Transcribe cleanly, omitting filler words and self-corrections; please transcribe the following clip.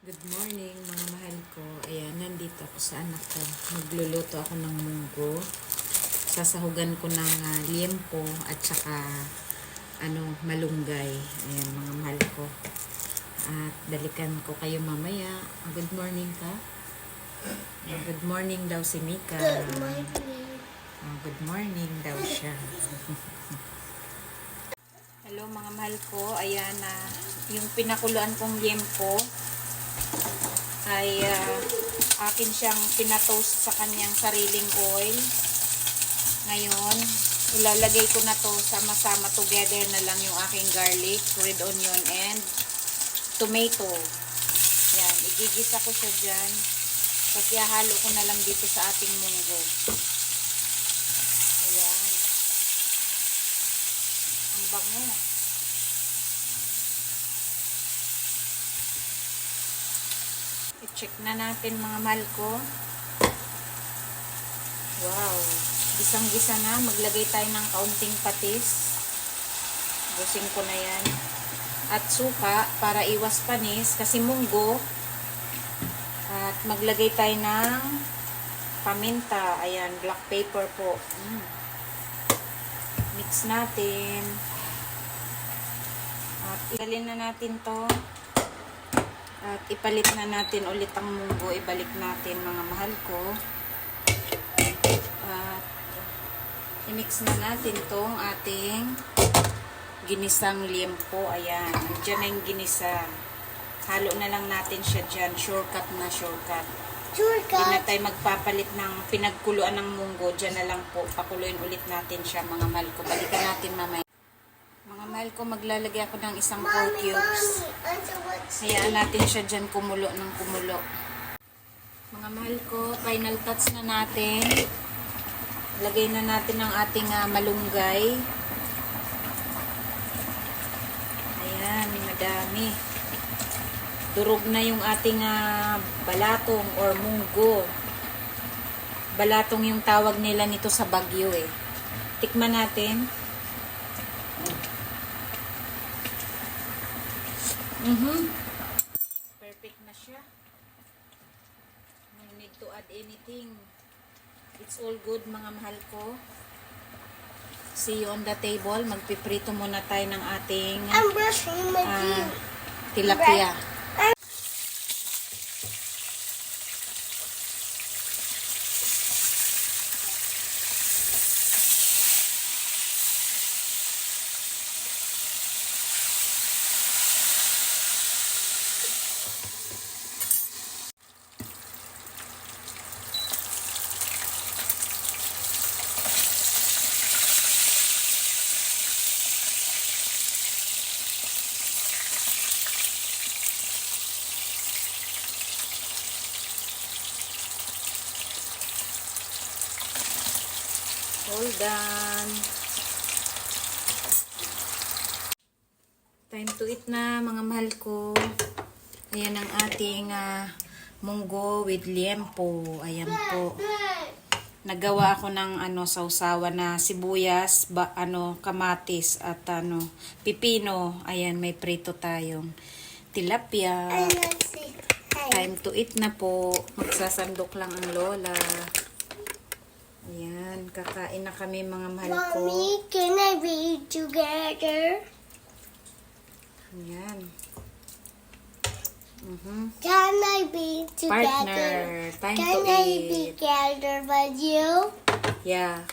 Good morning mga mahal ko. Ayan, nandito ako sa anak ko. Magluluto ako ng munggo. Sasahugan ko ng liempo at saka malunggay. Ayan mga mahal ko. At dalikan ko kayo mamaya. Good morning ka? Good morning daw si Mika. Good morning. Good morning daw siya. Hello mga mahal ko. Ayan na yung pinakuluan kong liempo ay akin siyang pinatoast sa kanyang sariling oil. Ngayon, ilalagay ko na to sama-sama together na lang yung aking garlic, red onion, and tomato. Yan, igigisa ko siya dyan. Tapos ihalo ko na lang dito sa ating munggo. Ayan. Ang bango. I-check na natin mga mahal ko. Wow. Gisang-gisa na. Maglagay tayo ng kaunting patis. Busin ko na yan. At suka para iwas panis. Kasi munggo. At maglagay tayo ng paminta. Ayan. Black pepper po. Mix natin. At ilalin na natin to. At ipalit na natin ulit ang munggo. Ibalik natin mga mahal ko. At i-mix na natin tong ating ginisang liempo. Ayan. Diyan na yung ginisa. Halo na lang natin siya dyan. Shortcut na shortcut. Hindi na tayo magpapalit ng pinagkuluan ng munggo. Diyan na lang po. Pakuluin ulit natin siya mga mahal ko. Balikan natin mamaya. Mga mahal ko, maglalagay ako ng isang 4 cubes. Hayaan natin siya dyan kumulo ng kumulo. Mga mahal ko, final touch na natin. Lagay na natin ang ating malunggay. Ayan, madami. Durog na yung ating balatong or munggo. Balatong yung tawag nila nito sa Baguio eh. Tikman natin. Perfect na siya. No need to add anything. It's all good mga mahal ko. See you on the table. Magpiprito muna tayo ng ating I'm brushing my teeth. tilapia. All done. Time to eat na mga mahal ko. Ayan ang ating munggo with liempo. Ayan po. Nagawa ako ng sausawan na sibuyas, kamatis at pipino. Ayan, may prito tayong tilapia. Time to eat na po. Magsasandok lang ang lola. Ayan, kakain na kami mga mahal ko. Mommy, can I be together? Ayan. Can I be together? Partner, time Can to I eat. be together with you? Yeah.